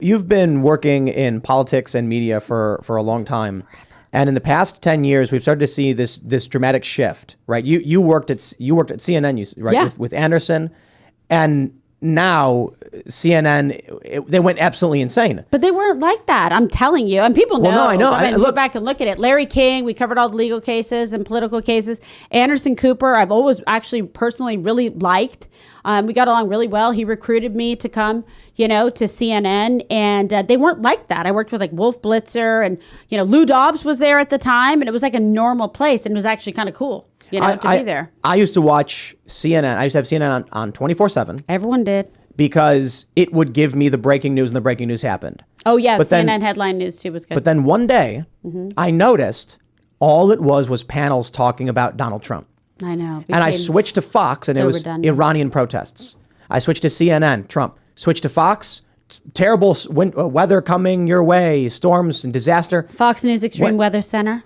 You've been working in politics and media for a long time. And in the past 10 years, we've started to see this dramatic shift, right? You worked at CNN, right? Yeah. With Anderson, and now CNN, they went absolutely insane. But they weren't like that. I'm telling you. And people know. Well, no, I know. I mean, go back and look at it. Larry King, we covered all the legal cases and political cases. Anderson Cooper, I've always actually personally really liked. We got along really well. He recruited me to come, to CNN, and they weren't like that. I worked with like Wolf Blitzer, and Lou Dobbs was there at the time, and it was like a normal place, and it was actually kind of cool. To be there. I used to watch CNN. I used to have CNN on 24/7. Everyone did. Because it would give me the breaking news, and the breaking news happened. Oh, yeah. But CNN headline news, too, was good. But then one day, I noticed all it was panels talking about Donald Trump. I know. And I switched to Fox, and it was redundant. Iranian protests. I switched to CNN, Trump. Switched to Fox, terrible weather coming your way, storms and disaster. Fox News Extreme Weather Center.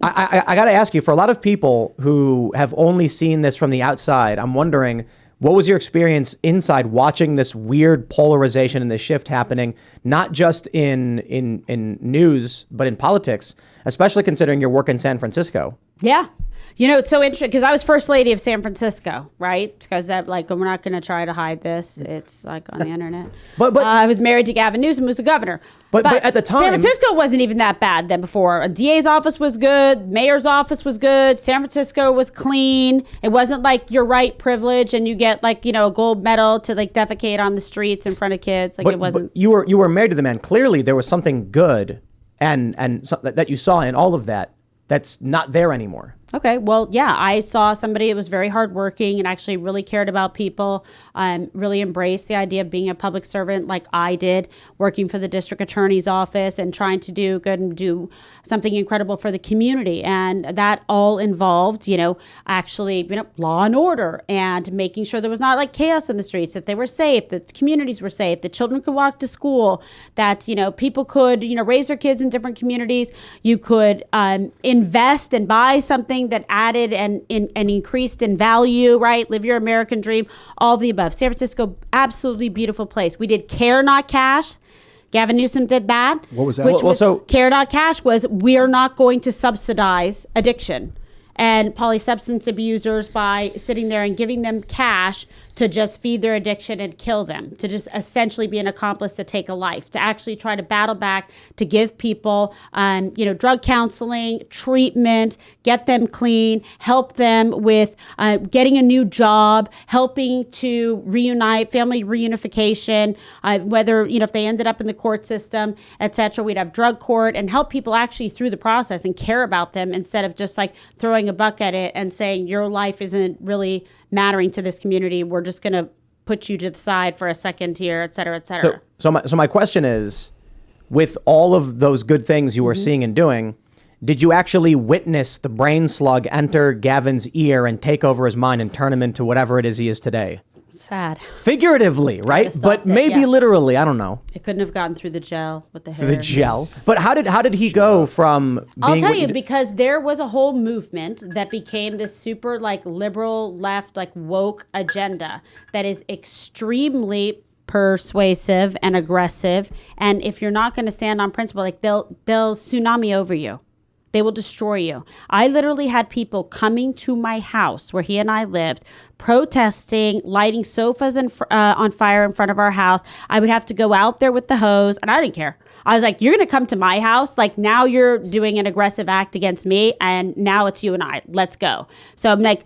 I got to ask you, for a lot of people who have only seen this from the outside, I'm wondering, what was your experience inside watching this weird polarization and this shift happening, not just in news, but in politics, especially considering your work in San Francisco? Yeah. It's so interesting because I was first lady of San Francisco, right? Because we're not going to try to hide this. It's like on the internet. But I was married to Gavin Newsom, who was the governor. But at the time, San Francisco wasn't even that bad then before. A DA's office was good. Mayor's office was good. San Francisco was clean. It wasn't like your right privilege and you get like, a gold medal to like defecate on the streets in front of kids. Like it wasn't. But you were married to the man. Clearly there was something good and that you saw in all of that that's not there anymore. Okay. Well, yeah, I saw somebody that was very hardworking and actually really cared about people, really embraced the idea of being a public servant like I did, working for the district attorney's office and trying to do good and do something incredible for the community. And that all involved, actually, law and order and making sure there was not like chaos in the streets, that they were safe, that communities were safe, that children could walk to school, that, people could, raise their kids in different communities. You could invest and buy something that added and increased in value, right? Live your American dream, all the above. San Francisco, absolutely beautiful place. We did Care Not Cash. Gavin Newsom did that. What was that? So Care Not Cash was, we are not going to subsidize addiction and polysubstance abusers by sitting there and giving them cash to just feed their addiction and kill them, to just essentially be an accomplice to take a life, to actually try to battle back, to give people, drug counseling, treatment, get them clean, help them with getting a new job, helping to reunite, family reunification, whether, if they ended up in the court system, et cetera. We'd have drug court and help people actually through the process and care about them instead of just like throwing a buck at it and saying your life isn't really mattering to this community. We're just going to put you to the side for a second here, et cetera, et cetera. So my question is, with all of those good things you were seeing and doing, did you actually witness the brain slug enter Gavin's ear and take over his mind and turn him into whatever it is he is today? Sad. Figuratively, right? But maybe literally, I don't know. It couldn't have gotten through the gel with the hair. Through the gel. But how did he go from being... I'll tell you, because there was a whole movement that became this super like liberal left, like woke agenda that is extremely persuasive and aggressive. And if you're not going to stand on principle, like they'll tsunami over you. They will destroy you. I literally had people coming to my house where he and I lived, protesting, lighting sofas on fire in front of our house. I would have to go out there with the hose, and I didn't care. I was like, you're going to come to my house? Like, now you're doing an aggressive act against me, and now it's you and I. Let's go. So I'm like,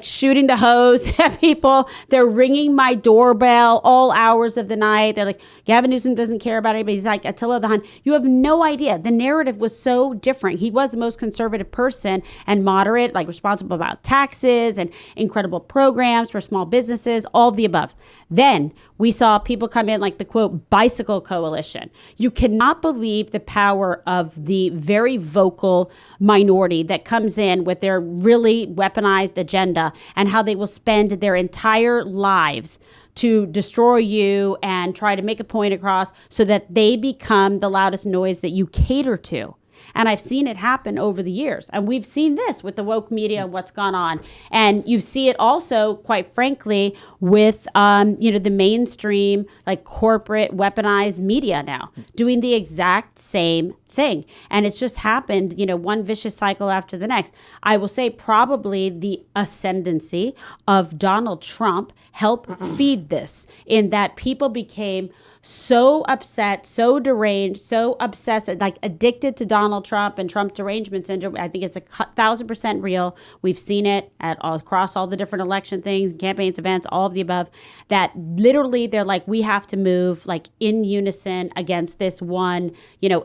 shooting the hose at people. They're ringing my doorbell all hours of the night. They're like, Gavin Newsom doesn't care about anybody. He's like, Attila the Hun. You have no idea. The narrative was so different. He was the most conservative person and moderate, like responsible about taxes and incredible programs for small businesses, all of the above. Then we saw people come in like the quote bicycle coalition. You cannot believe the power of the very vocal minority that comes in with their really weaponized agenda and how they will spend their entire lives to destroy you and try to make a point across so that they become the loudest noise that you cater to. And I've seen it happen over the years. And we've seen this with the woke media and what's gone on. And you see it also, quite frankly, with, the mainstream, like corporate weaponized media now doing the exact same thing. And it's just happened, one vicious cycle after the next. I will say probably the ascendancy of Donald Trump helped feed this, in that people became so upset, so deranged, so obsessed, like addicted to Donald Trump and Trump derangement syndrome. I think it's 1,000% real. We've seen it across all the different election things, campaigns, events, all of the above, that literally they're like, we have to move like in unison against this one,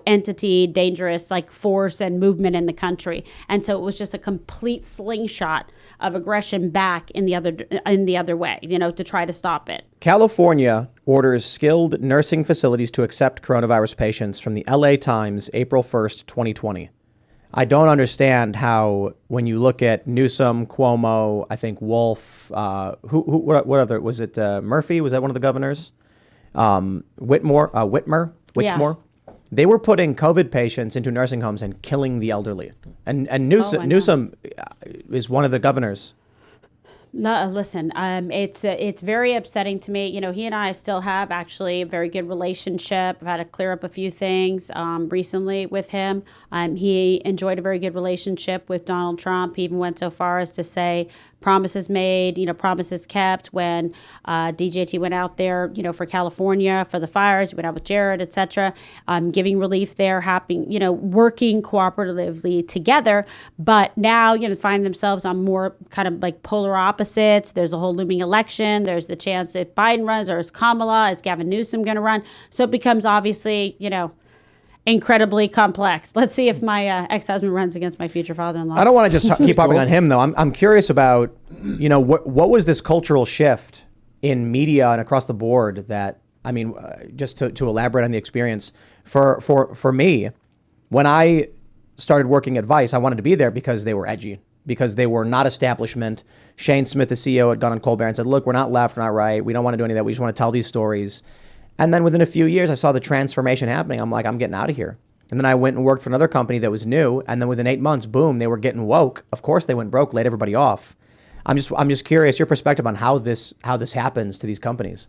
entity, dangerous like force and movement in the country. And so it was just a complete slingshot of aggression back in the other way, to try to stop it. California orders skilled nursing facilities to accept coronavirus patients, from the LA Times, April 1st, 2020. I don't understand how, when you look at Newsom, Cuomo, I think Wolf, what other, was it Murphy? Was that one of the governors? Whitmer. Yeah. They were putting COVID patients into nursing homes and killing the elderly. And Newsom is one of the governors. No, listen, it's very upsetting to me. He and I still have actually a very good relationship. I've had to clear up a few things recently with him. He enjoyed a very good relationship with Donald Trump. He even went so far as to say promises made, promises kept when DJT went out there, for California, for the fires. He went out with Jared, et cetera, giving relief there, working cooperatively together. But now, find themselves on more kind of like polar opposites. There's a whole looming election. There's the chance if Biden runs, or is Kamala, is Gavin Newsom going to run? So it becomes obviously, incredibly complex. Let's see if my ex-husband runs against my future father-in-law. I don't want to just keep harping on him, though. I'm curious about, what was this cultural shift in media and across the board that, just to elaborate on the experience for me, when I started working at Vice, I wanted to be there because they were edgy, because they were not establishment. Shane Smith, the CEO, had gone on Colbert and said, look, we're not left, we're not right. We don't want to do any of that. We just want to tell these stories. And then within a few years, I saw the transformation happening. I'm like, I'm getting out of here. And then I went and worked for another company that was new. And then within 8 months, boom, they were getting woke. Of course, they went broke, laid everybody off. I'm just curious your perspective on how this happens to these companies.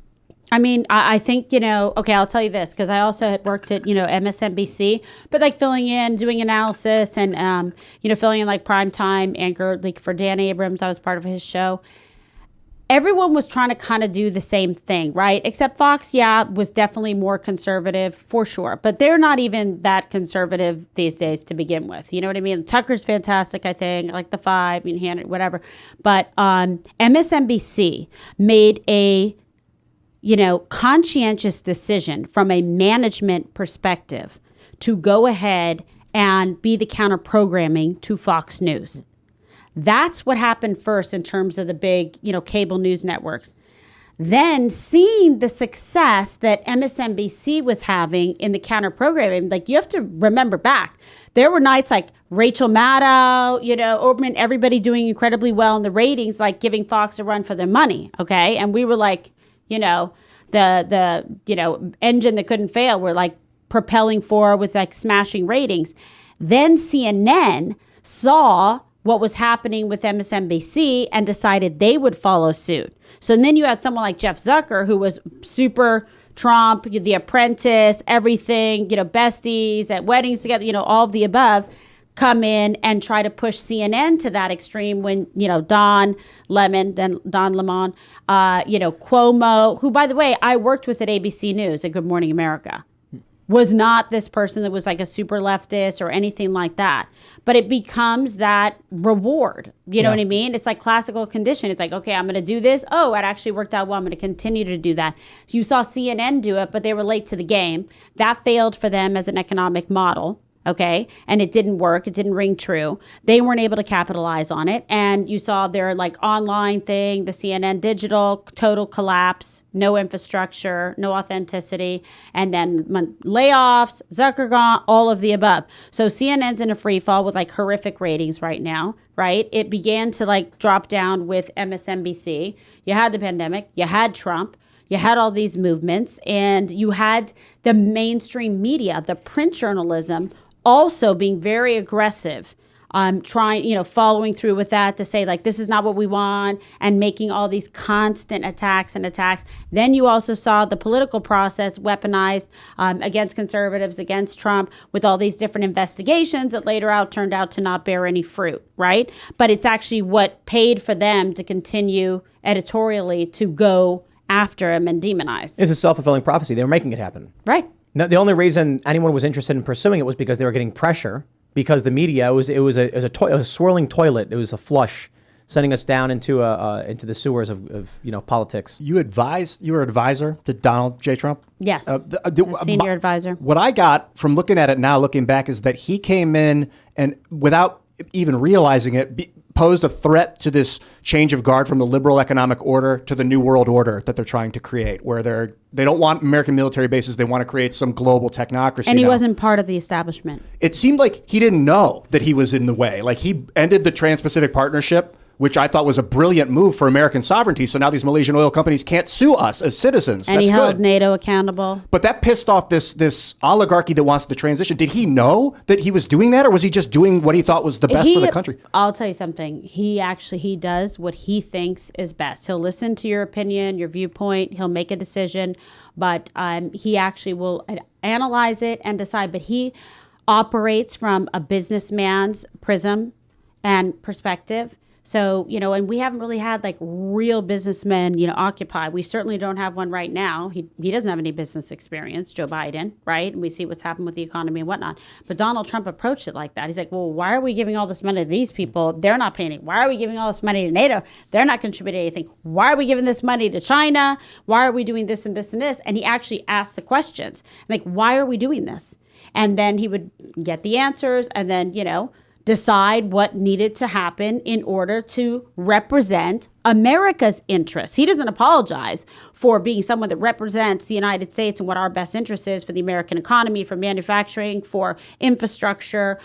I think, okay, I'll tell you this, because I also had worked at, MSNBC, but like filling in, doing analysis and, filling in like primetime anchor, like for Dan Abrams, I was part of his show. Everyone was trying to kind of do the same thing, right? Except Fox, was definitely more conservative for sure. But they're not even that conservative these days to begin with. You know what I mean? Tucker's fantastic, I think, like the Five, whatever. But MSNBC made a, conscientious decision from a management perspective to go ahead and be the counter programming to Fox News. That's what happened first in terms of the big, cable news networks. Then seeing the success that MSNBC was having in the counter programming, like you have to remember back, there were nights like Rachel Maddow, Oberman, everybody doing incredibly well in the ratings, like giving Fox a run for their money. Okay. And we were like, the engine that couldn't fail. We're like propelling forward with like smashing ratings. Then CNN saw what was happening with MSNBC and decided they would follow suit. So then you had someone like Jeff Zucker, who was super Trump, The Apprentice, everything, besties at weddings together, all of the above, come in and try to push CNN to that extreme when, Don Lemon, Cuomo, who, by the way, I worked with at ABC News at Good Morning America, was not this person that was like a super leftist or anything like that. But it becomes that reward. You know what I mean? It's like classical condition. It's like, okay, I'm going to do this. Oh, it actually worked out well. I'm going to continue to do that. So you saw CNN do it, but they were late to the game. That failed for them as an economic model. Okay. And it didn't work. It didn't ring true. They weren't able to capitalize on it. And you saw their like online thing, the CNN digital, total collapse, no infrastructure, no authenticity. And then layoffs, Zucker gone, all of the above. So CNN's in a free fall with like horrific ratings right now, right? It began to like drop down with MSNBC. You had the pandemic, you had Trump. You had all these movements, and you had the mainstream media, the print journalism, also being very aggressive, trying, following through with that to say, like, this is not what we want, and making all these constant attacks. Then you also saw the political process weaponized against conservatives, against Trump, with all these different investigations that later turned out to not bear any fruit, right? But it's actually what paid for them to continue editorially to go after him and demonize. It's a self-fulfilling prophecy. They were making it happen. Right. Now, the only reason anyone was interested in pursuing it was because they were getting pressure. Because the media, it was a swirling toilet. It was a flush, sending us down into the sewers of politics. You were advisor to Donald J. Trump? Yes, senior advisor. What I got from looking at it now, looking back, is that he came in and, without even realizing it, posed a threat to this change of guard from the liberal economic order to the new world order that they're trying to create, where they don't want American military bases. They want to create some global technocracy. And he wasn't part of the establishment. It seemed like he didn't know that he was in the way. Like, he ended the Trans-Pacific Partnership, which I thought was a brilliant move for American sovereignty. So now these Malaysian oil companies can't sue us as citizens. And That's he held good. NATO accountable. But that pissed off this oligarchy that wants the transition. Did he know that he was doing that, or was he just doing what he thought was the best for the country? I'll tell you something. He does what he thinks is best. He'll listen to your opinion, your viewpoint. He'll make a decision, but he actually will analyze it and decide. But he operates from a businessman's prism and perspective. So, and we haven't really had like real businessmen, occupy. We certainly don't have one right now. He doesn't have any business experience, Joe Biden, right? And we see what's happened with the economy and whatnot. But Donald Trump approached it like that. He's like, well, why are we giving all this money to these people? They're not paying it. Why are we giving all this money to NATO? They're not contributing anything. Why are we giving this money to China? Why are we doing this and this and this? And he actually asked the questions. Like, why are we doing this? And then he would get the answers and then, decide what needed to happen in order to represent America's interests. He doesn't apologize for being someone that represents the United States and what our best interest is for the American economy, for manufacturing, for infrastructure,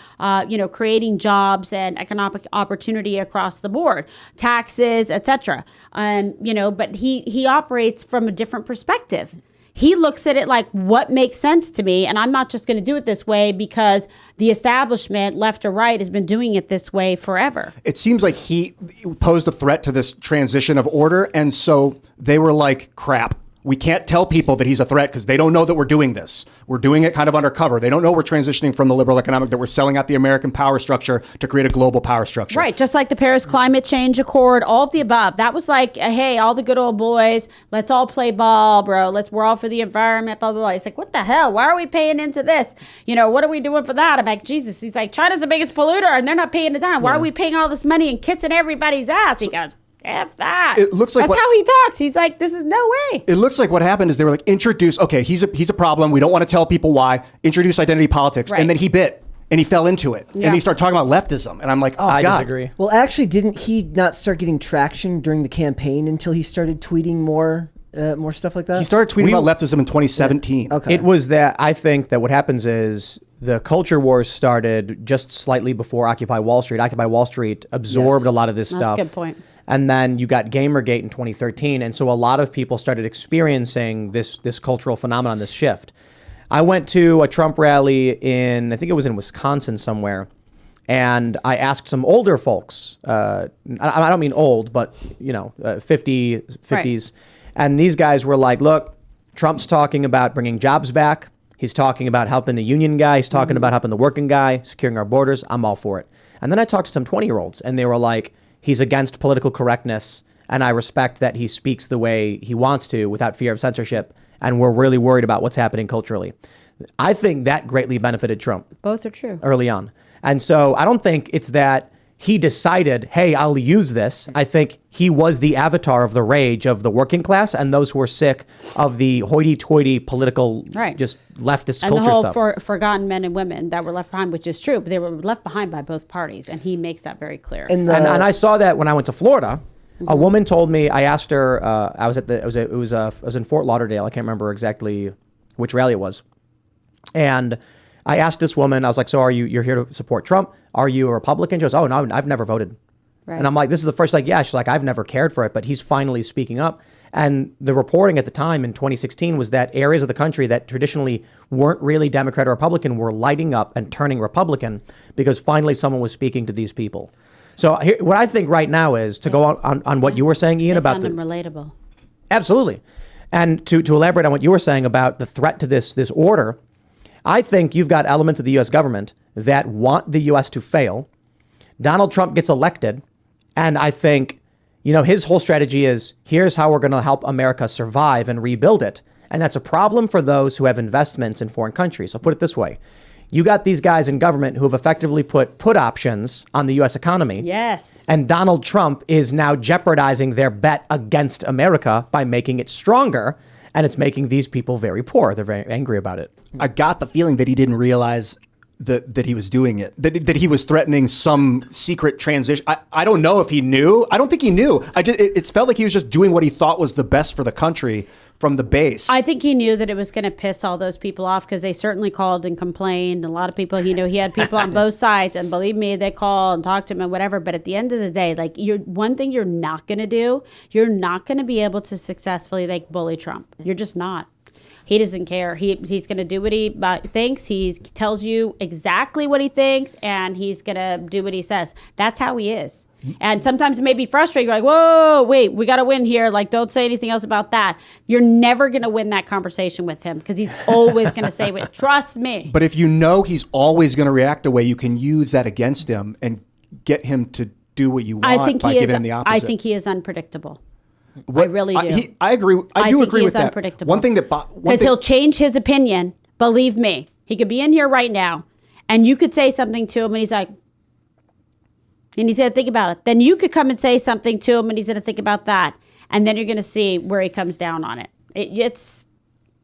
creating jobs and economic opportunity across the board, taxes, etc. But he operates from a different perspective. He looks at it like, what makes sense to me? And I'm not just going to do it this way because the establishment, left or right, has been doing it this way forever. It seems like he posed a threat to this transition of order. And so they were like, crap. We can't tell people that he's a threat because they don't know that we're doing this. We're doing it kind of undercover. They don't know we're transitioning from the liberal economic, that we're selling out the American power structure to create a global power structure. Right. Just like the Paris Climate Change Accord, all of the above. That was like, hey, all the good old boys, let's all play ball, bro. We're all for the environment, blah, blah, blah. He's like, what the hell? Why are we paying into this? What are we doing for that? I'm like, Jesus. He's like, China's the biggest polluter and they're not paying it down. Why are we paying all this money and kissing everybody's ass? He goes, F that. It looks like that's how he talks. He's like, this is no way. It looks like what happened is they were like, he's a problem. We don't want to tell people why. Introduce identity politics. Right. And then he bit and he fell into it. Yeah. And he started talking about leftism. And I'm like, oh, I God. disagree. Well, actually, didn't he not start getting traction during the campaign until he started tweeting more stuff like that? He started tweeting about leftism in 2017. Yeah. Okay. It was that I think that what happens is the culture wars started just slightly before Occupy Wall Street. Occupy Wall Street absorbed a lot of this stuff. That's a good point. And then you got Gamergate in 2013. And so a lot of people started experiencing this cultural phenomenon, this shift. I went to a Trump rally I think it was in Wisconsin somewhere. And I asked some older folks, I don't mean old, but 50s. Right. And these guys were like, look, Trump's talking about bringing jobs back. He's talking about helping the union guy. He's talking about helping the working guy, securing our borders. I'm all for it. And then I talked to some 20-year-olds and they were like, he's against political correctness, and I respect that he speaks the way he wants to without fear of censorship, and we're really worried about what's happening culturally. I think that greatly benefited Trump. Both are true. Early on. And so I don't think it's that he decided, hey, I'll use this. I think he was the avatar of the rage of the working class and those who were sick of the hoity-toity political, just leftist and culture the whole stuff. Forgotten men and women that were left behind, which is true, but they were left behind by both parties, and he makes that very clear. And I saw that when I went to Florida. Mm-hmm. A woman told me. I asked her. I was in Fort Lauderdale. I can't remember exactly which rally it was, and I asked this woman, I was like, so you're here to support Trump? Are you a Republican? She goes, oh, no, I've never voted. Right. And I'm like, this is the first, yeah. She's like, I've never cared for it, but he's finally speaking up. And the reporting at the time in 2016 was that areas of the country that traditionally weren't really Democrat or Republican were lighting up and turning Republican because finally someone was speaking to these people. So here, what I think right now is to go on what you were saying, Ian, about them relatable. Absolutely. And to elaborate on what you were saying about the threat to this order, I think you've got elements of the U.S. government that want the U.S. to fail. Donald Trump gets elected, and I think, his whole strategy is, here's how we're going to help America survive and rebuild it. And that's a problem for those who have investments in foreign countries. I'll put it this way. You got these guys in government who have effectively put options on the U.S. economy. Yes. And Donald Trump is now jeopardizing their bet against America by making it stronger. And it's making these people very poor. They're very angry about it. I got the feeling that he didn't realize that he was doing it, that he was threatening some secret transition. I don't know if he knew. I don't think he knew. It felt like he was just doing what he thought was the best for the country from the base. I think he knew that it was going to piss all those people off because they certainly called and complained. A lot of people, he had people on both sides, and believe me, they called and talked to him and whatever. But at the end of the day, one thing you're not going to do, you're not going to be able to successfully bully Trump. You're just not. He doesn't care. He's going to do what he thinks. He tells you exactly what he thinks, and he's going to do what he says. That's how he is. And sometimes it may be frustrating. You're like, whoa, wait, we got to win here. Don't say anything else about that. You're never going to win that conversation with him because he's always going to say, trust me. But if you know he's always going to react a way, you can use that against him and get him to do what you want by giving him the opposite. I think he is unpredictable. I really do. I agree. I do agree with that. Unpredictable. One thing that because he'll change his opinion. Believe me, he could be in here right now, and you could say something to him, and he's like, and he's going to think about it. Then you could come and say something to him, and he's going to think about that, and then you're going to see where he comes down on it. It's,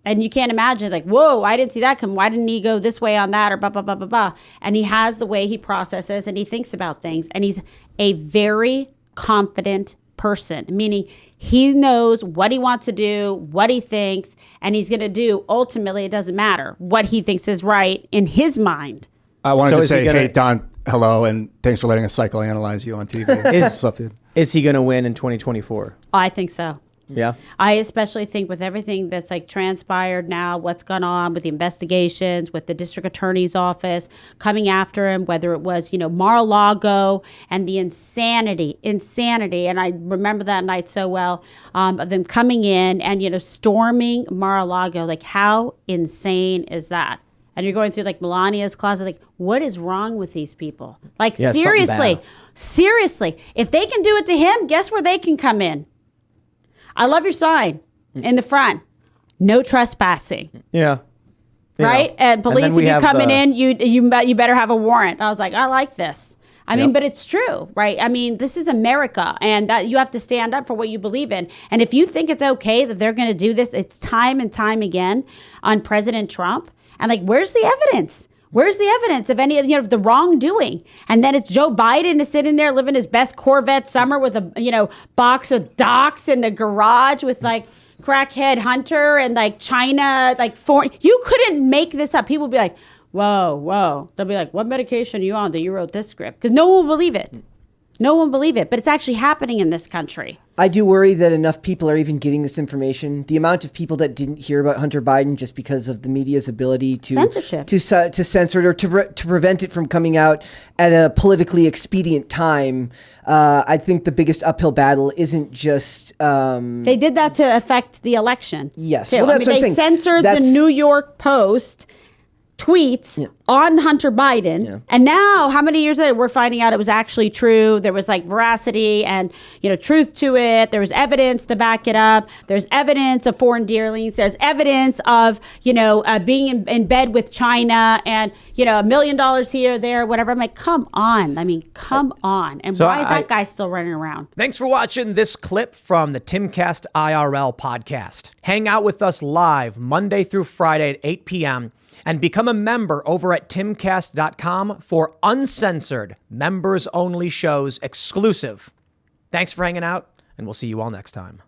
and you can't imagine whoa, I didn't see that come. Why didn't he go this way on that or blah blah blah blah blah? And he has the way he processes and he thinks about things, and he's a very confident person, meaning he knows what he wants to do, what he thinks, and he's going to do. Ultimately, it doesn't matter what he thinks is right in his mind. I wanted to say, hey, Don, hello, and thanks for letting us psychoanalyze you on TV. Is he going to win in 2024? I think so. Yeah. I especially think with everything that's transpired now, what's gone on with the investigations, with the district attorney's office coming after him, whether it was, Mar-a-Lago and the insanity. And I remember that night so well, of them coming in and, storming Mar-a-Lago. How insane is that? And you're going through Melania's closet. What is wrong with these people? Yeah, seriously, if they can do it to him, guess where they can come in? I love your sign in the front. No trespassing. Yeah. Right? And police, if you're coming in, you better have a warrant. I was like, I like this. I mean, but it's true, right? I mean, this is America, and that you have to stand up for what you believe in. And if you think it's okay that they're going to do this, it's time and time again on President Trump. And where's the evidence? Where's the evidence of any of the wrongdoing? And then it's Joe Biden is sitting there living his best Corvette summer with a box of Docs in the garage with crackhead Hunter and China foreign. You couldn't make this up. People would be like, whoa. They'll be like, what medication are you on that you wrote this script? Because no one will believe it. No one will believe it, but it's actually happening in this country. I do worry that enough people are even getting this information. The amount of people that didn't hear about Hunter Biden just because of the media's ability to censorship, to censor it or to prevent it from coming out at a politically expedient time. I think the biggest uphill battle isn't just they did that to affect the election. Yes, too. well, that's what I'm saying. They censored the New York Post tweets on Hunter Biden, and now how many years later we're finding out it was actually true. There was veracity and truth to it. There was evidence to back it up. There's evidence of foreign dealings. There's evidence of being in bed with China and $1 million here, there, whatever. I'm like, come on. Come on. And so why is that guy still running around? Thanks for watching this clip from the Timcast IRL podcast. Hang out with us live Monday through Friday at 8 p.m. and become a member over at timcast.com for uncensored, members-only shows exclusive. Thanks for hanging out, and we'll see you all next time.